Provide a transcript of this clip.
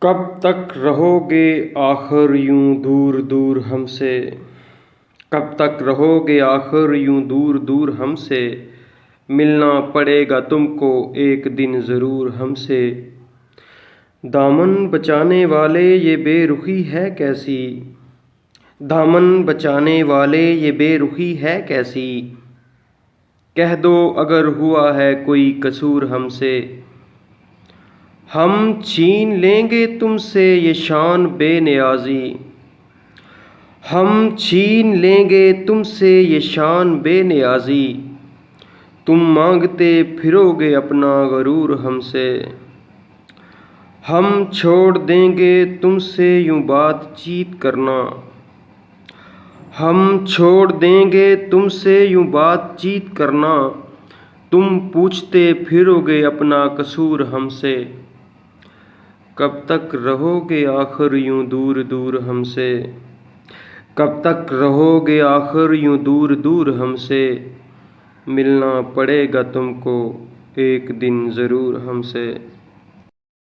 کب تک رہو گے آخر یوں دور دور ہم سے؟ کب تک رہو گے آخر یوں دور دور ہم سے؟ ملنا پڑے گا تم کو ایک دن ضرور ہم سے۔ دامن بچانے والے یہ بے رخی ہے کیسی؟ دامن بچانے والے یہ بے رخی ہے کیسی؟ کہہ دو اگر ہوا ہے کوئی قصور ہم سے۔ ہم چھین لیں گے تم سے یہ شان بے نیازی۔ ہم چھین لیں گے تم سے یہ شان بے نیازی۔ تم مانگتے پھرو گے اپنا غرور ہم سے۔ ہم چھوڑ دیں گے تم سے یوں بات چیت کرنا۔ ہم چھوڑ دیں گے تم سے یوں بات چیت کرنا۔ تم پوچھتے پھرو گے اپنا قصور ہم سے۔ کب تک رہو گے آخر یوں دور دور ہم سے؟ کب تک رہو گے آخر یوں دور دور ہم سے؟ ملنا پڑے گا تم کو ایک دن ضرور ہم سے۔